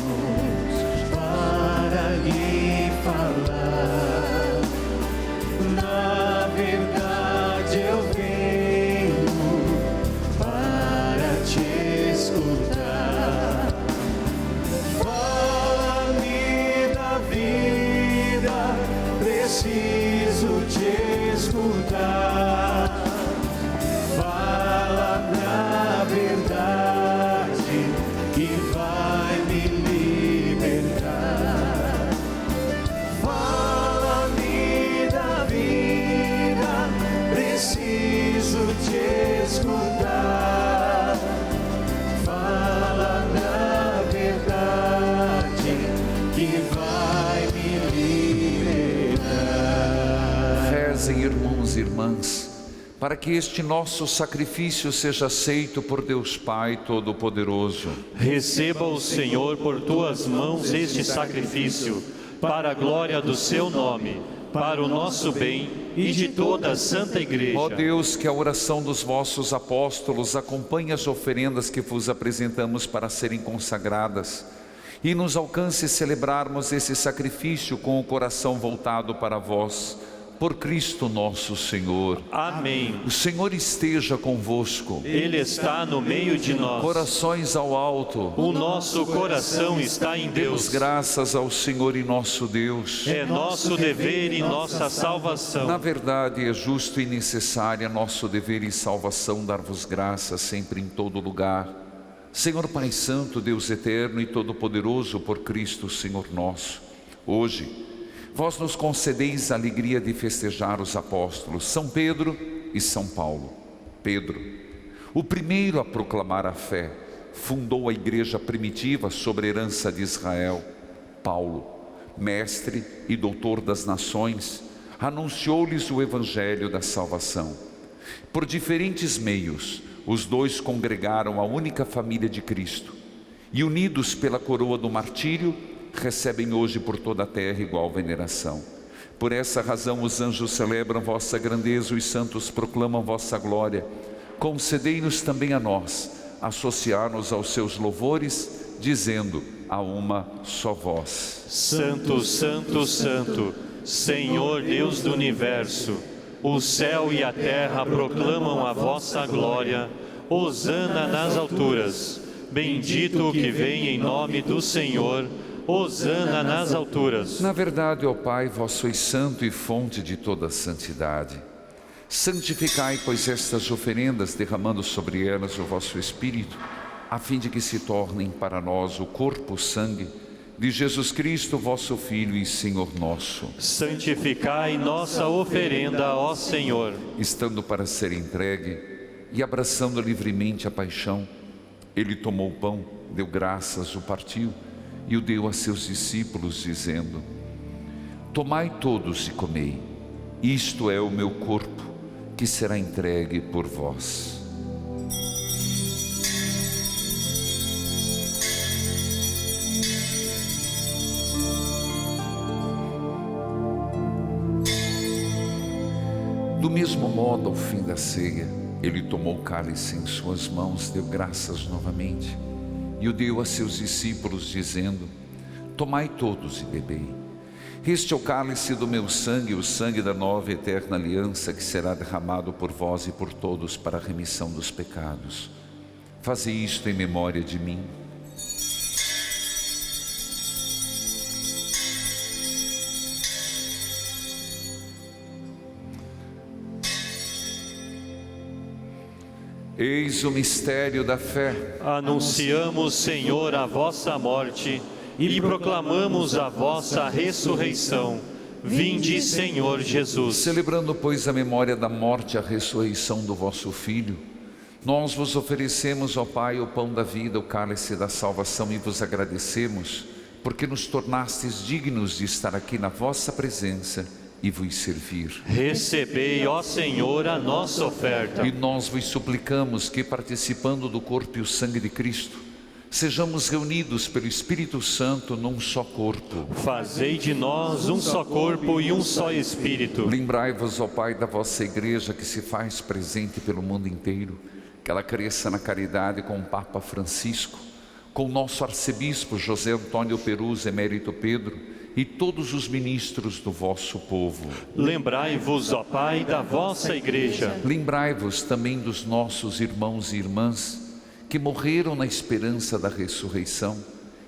para lhe falar, na verdade eu venho para te escutar. Fala-me da vida, preciso te escutar. Fala na verdade que vai me libertar. Fala-me da vida, preciso te escutar. Fala na verdade que vai me libertar. Rezem, irmãos e irmãs, para que este nosso sacrifício seja aceito por Deus Pai Todo-Poderoso. Receba o Senhor por tuas mãos este sacrifício, para a glória do seu nome, para o nosso bem e de toda a Santa Igreja. Ó Deus, que a oração dos vossos apóstolos acompanhe as oferendas que vos apresentamos para serem consagradas, e nos alcance celebrarmos esse sacrifício com o coração voltado para vós, por Cristo nosso Senhor. Amém. O Senhor esteja convosco. Ele está no meio de nós. Corações ao alto. O nosso coração está em Demos Deus. graças ao Senhor e nosso Deus. É nosso dever e nossa salvação. Na verdade, é justo e necessário nosso dever e salvação dar-vos graças sempre em todo lugar. Senhor Pai Santo, Deus eterno e todo-poderoso, por Cristo, Senhor nosso. Hoje, vós nos concedeis a alegria de festejar os apóstolos São Pedro e São Paulo. Pedro, o primeiro a proclamar a fé, fundou a igreja primitiva sobre a herança de Israel. Paulo, mestre e doutor das nações, anunciou-lhes o evangelho da salvação. Por diferentes meios, os dois congregaram a única família de Cristo e, unidos pela coroa do martírio, recebem hoje por toda a terra igual veneração. Por essa razão os anjos celebram vossa grandeza, os santos proclamam vossa glória. Concedei-nos também a nós associar-nos aos seus louvores, dizendo: a uma só voz. Santo, Santo, Santo, Senhor Deus do Universo, o céu e a terra proclamam a vossa glória. Hosana nas alturas. Bendito o que vem em nome do Senhor. Hosana nas alturas. Na verdade, ó Pai, vós sois santo e fonte de toda santidade. Santificai, pois, estas oferendas, derramando sobre elas o vosso Espírito, a fim de que se tornem para nós o corpo, sangue de Jesus Cristo, vosso Filho e Senhor nosso. Santificai nossa oferenda, ó Senhor. Estando para ser entregue e abraçando livremente a paixão, ele tomou o pão, deu graças, o partiu e o deu a seus discípulos, dizendo: tomai todos e comei, isto é o meu corpo, que será entregue por vós. Do mesmo modo, ao fim da ceia, ele tomou o cálice em suas mãos, deu graças novamente e o deu a seus discípulos, dizendo: tomai todos e bebei. Este é o cálice do meu sangue, o sangue da nova e eterna aliança, que será derramado por vós e por todos para a remissão dos pecados. Fazei isto em memória de mim. Eis o mistério da fé. Anunciamos, Senhor, a vossa morte e proclamamos a vossa ressurreição. Vinde, Senhor Jesus. Celebrando, pois, a memória da morte e a ressurreição do vosso Filho, nós vos oferecemos, ó Pai, o pão da vida, o cálice da salvação, e vos agradecemos, porque nos tornastes dignos de estar aqui na vossa presença e vos servir. Recebei, ó Senhor, a nossa oferta. E nós vos suplicamos que, participando do corpo e o sangue de Cristo, sejamos reunidos pelo Espírito Santo num só corpo. Fazei de nós um só corpo e um só Espírito. Lembrai-vos, ó Pai, da vossa Igreja, que se faz presente pelo mundo inteiro, que ela cresça na caridade com o Papa Francisco, com o nosso arcebispo José Antônio Perus, emérito Pedro, e todos os ministros do vosso povo. Lembrai-vos, ó Pai, da vossa Igreja. Lembrai-vos também dos nossos irmãos e irmãs que morreram na esperança da ressurreição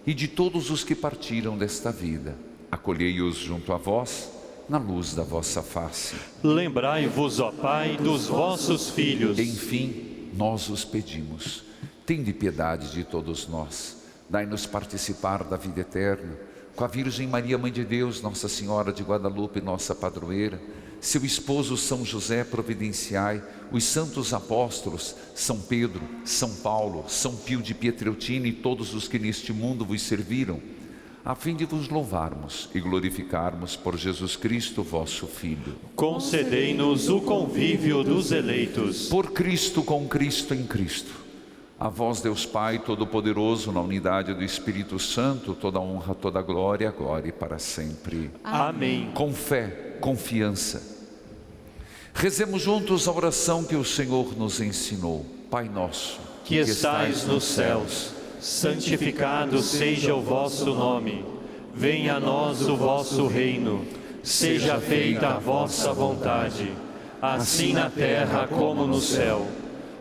e de todos os que partiram desta vida. Acolhei-os junto a vós, na luz da vossa face. Lembrai-vos, ó Pai, dos vossos filhos. Enfim, nós os pedimos, tende piedade de todos nós, dai-nos participar da vida eterna, com a Virgem Maria, Mãe de Deus, Nossa Senhora de Guadalupe, nossa padroeira, seu esposo São José, providenciai os santos apóstolos, São Pedro, São Paulo, São Pio de Pietrelcina e todos os que neste mundo vos serviram, a fim de vos louvarmos e glorificarmos por Jesus Cristo, vosso Filho. Concedei-nos o convívio dos eleitos. Por Cristo, com Cristo, em Cristo. A vós, Deus Pai Todo-Poderoso, na unidade do Espírito Santo, toda honra, toda glória, agora e para sempre. Amém. Com fé, confiança. Rezemos juntos a oração que o Senhor nos ensinou. Pai nosso, que estais nos céus, santificado seja o vosso nome. Venha a nós o vosso reino. Seja feita a vossa vontade, assim na terra como no céu.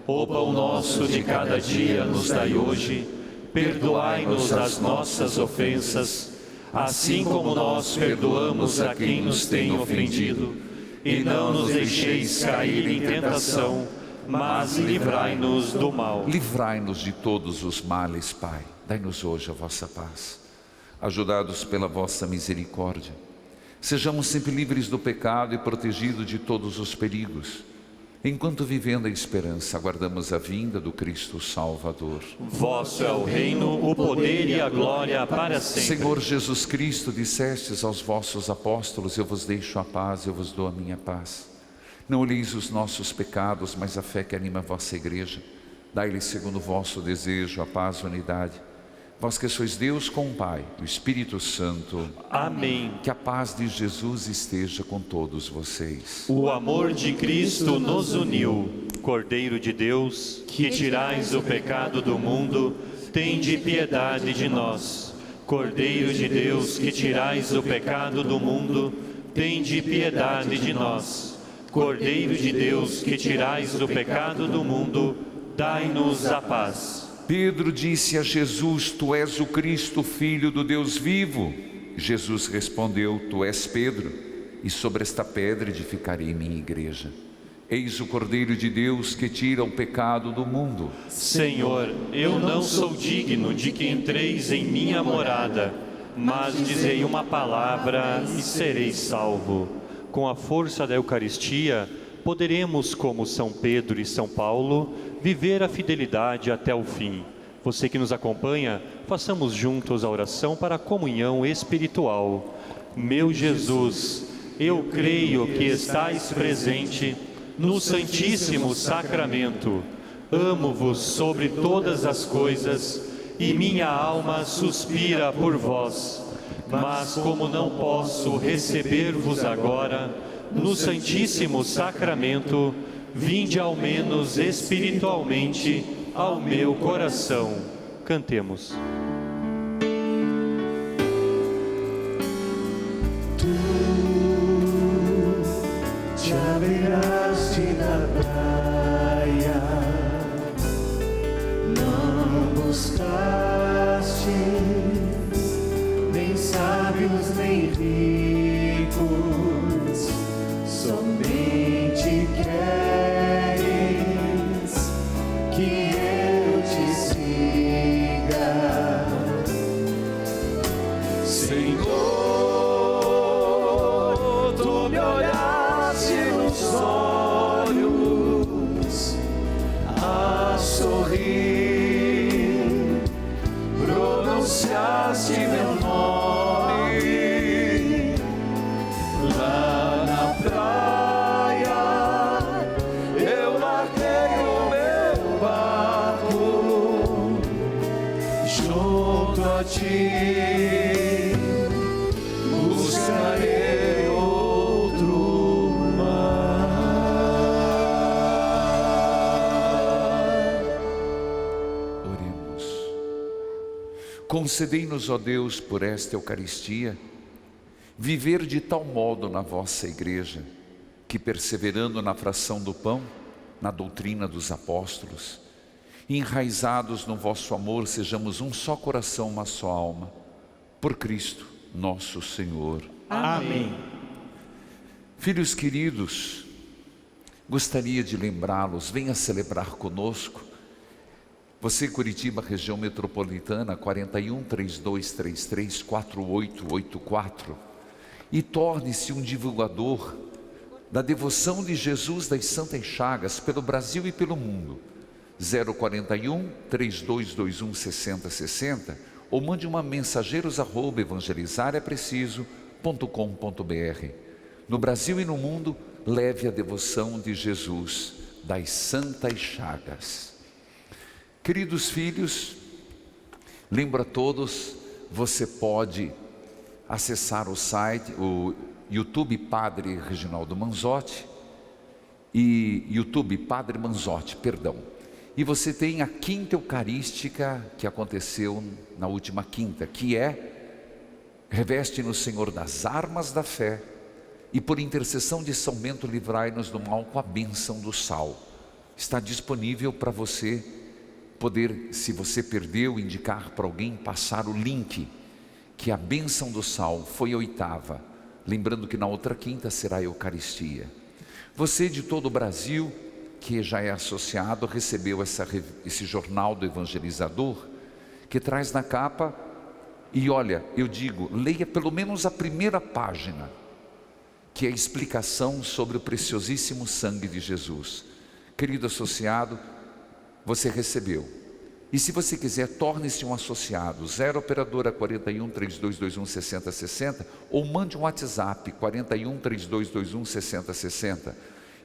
O pão nosso de cada dia nos dai hoje, perdoai-nos as nossas ofensas, assim como nós perdoamos a quem nos tem ofendido, e não nos deixeis cair em tentação, mas livrai-nos do mal. Livrai-nos de todos os males, Pai. Dai-nos hoje a vossa paz. Ajudados pela vossa misericórdia, sejamos sempre livres do pecado e protegidos de todos os perigos. Enquanto vivendo a esperança, aguardamos a vinda do Cristo Salvador. Vosso é o reino, o poder e a glória para sempre. Senhor Jesus Cristo, dissestes aos vossos apóstolos: eu vos deixo a paz, eu vos dou a minha paz. Não olheis os nossos pecados, mas a fé que anima a vossa Igreja. Dai-lhe, segundo o vosso desejo, a paz e a unidade. Vós que sois Deus com o Pai, o Espírito Santo. Amém. Que a paz de Jesus esteja com todos vocês. O amor de Cristo nos uniu. Cordeiro de Deus, que tirais o pecado do mundo, tende piedade de nós. Cordeiro de Deus, que tirais o pecado do mundo, tende piedade de nós. Cordeiro de Deus, que tirais o pecado do mundo, dai-nos a paz. Pedro disse a Jesus: Tu és o Cristo, Filho do Deus vivo. Jesus respondeu: Tu és Pedro, e sobre esta pedra edificarei minha igreja. Eis o Cordeiro de Deus que tira o pecado do mundo. Senhor, eu não sou digno de que entreis em minha morada, mas dizei uma palavra e serei salvo. Com a força da Eucaristia, poderemos, como São Pedro e São Paulo, viver a fidelidade até o fim. Você que nos acompanha, façamos juntos a oração para a comunhão espiritual. Meu Jesus, eu creio que estais presente no Santíssimo Sacramento. Amo-vos sobre todas as coisas e minha alma suspira por vós. Mas como não posso receber-vos agora, no Santíssimo Sacramento, vinde ao menos espiritualmente ao meu coração. Cantemos. Te abrigaste na praia, não buscaste nem sábios nem ricos, somente queres que eu te siga, Senhor, tu me olhaste nos olhos a sorrir, pronunciaste meu nome lá na praia. Eu larguei o meu barco junto a ti, buscarei outro mar. Oremos. Concedei-nos, ó Deus, por esta Eucaristia, viver de tal modo na vossa Igreja, que perseverando na fração do pão, na doutrina dos apóstolos, enraizados no vosso amor, sejamos um só coração, uma só alma, por Cristo nosso Senhor. Amém. Filhos queridos, gostaria de lembrá-los, venha celebrar conosco. Você, Curitiba, região metropolitana, 41 3233 4884, e torne-se um divulgador da devoção de Jesus das Santas Chagas pelo Brasil e pelo mundo. 041 3221 6060, ou mande uma mensageiros@evangelizarepreciso.com.br. No Brasil e no mundo, leve a devoção de Jesus das Santas Chagas. Queridos filhos, lembro a todos, você pode acessar o site, o YouTube Padre Reginaldo Manzotti, e YouTube Padre Manzotti, perdão. E você tem a quinta eucarística que aconteceu na última quinta, que é: reveste-nos, Senhor, das armas da fé, e por intercessão de São Bento livrai-nos do mal com a bênção do sal. Está disponível para você poder, se você perdeu, indicar para alguém, passar o link, que a bênção do sal foi a oitava, lembrando que na outra quinta será a Eucaristia. Você de todo o Brasil, que já é associado, recebeu esse jornal do evangelizador, que traz na capa, e olha, eu digo, leia pelo menos a primeira página, que é a explicação sobre o preciosíssimo sangue de Jesus. Querido associado, você recebeu. E se você quiser, torne-se um associado. 0 operadora 41 3221 6060, ou mande um WhatsApp 41 3221 6060.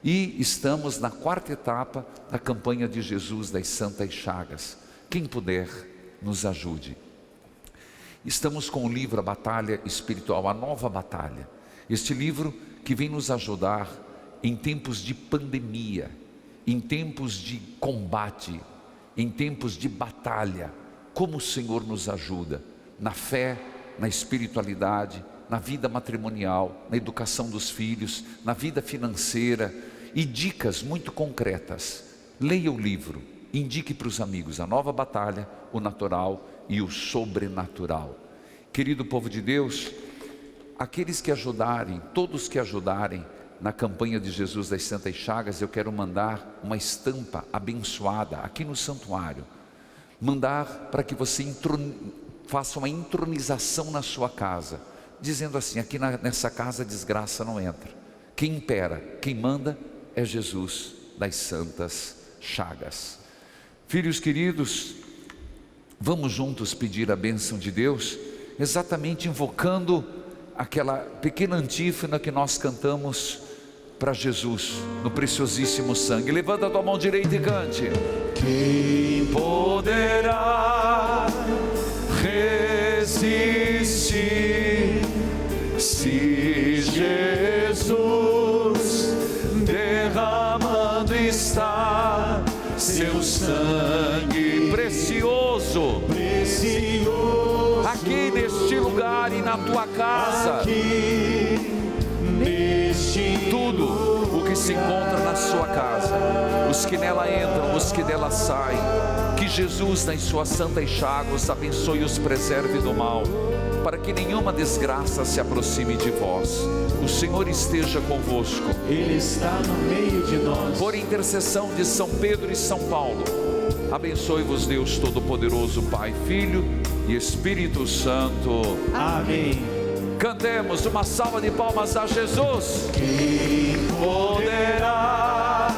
E estamos na quarta etapa da campanha de Jesus das Santas Chagas. Quem puder, nos ajude. Estamos com o livro A Batalha Espiritual, a Nova Batalha. Este livro que vem nos ajudar em tempos de pandemia, em tempos de combate, em tempos de batalha. Como o Senhor nos ajuda na fé, na espiritualidade, na vida matrimonial, na educação dos filhos, na vida financeira, e dicas muito concretas. Leia o livro, indique para os amigos a nova batalha, o natural e o sobrenatural. Querido povo de Deus, aqueles que ajudarem, todos que ajudarem na campanha de Jesus das Santas Chagas, eu quero mandar uma estampa abençoada aqui no santuário, mandar para que você faça uma intronização na sua casa, dizendo assim: aqui nessa casa desgraça não entra, quem impera, quem manda é Jesus das Santas Chagas. Filhos queridos, vamos juntos pedir a bênção de Deus, exatamente invocando aquela pequena antífona que nós cantamos para Jesus, no preciosíssimo sangue. Levanta a tua mão direita e cante. Quem poderá resistir se Jesus derramando está seu sangue precioso, precioso, aqui neste lugar e na tua casa, aqui neste tudo o que se encontra na sua casa, os que nela entram, os que dela saem, que Jesus nas suas santas chagas abençoe e os preserve do mal, para que nenhuma desgraça se aproxime de vós. O Senhor esteja convosco, Ele está no meio de nós. Por intercessão de São Pedro e São Paulo, abençoe-vos Deus Todo-Poderoso, Pai, Filho e Espírito Santo. Amém. Cantemos uma salva de palmas a Jesus. Quem Poderá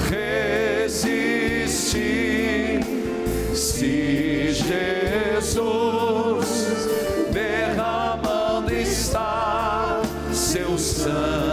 resistir se Jesus derramando está seu sangue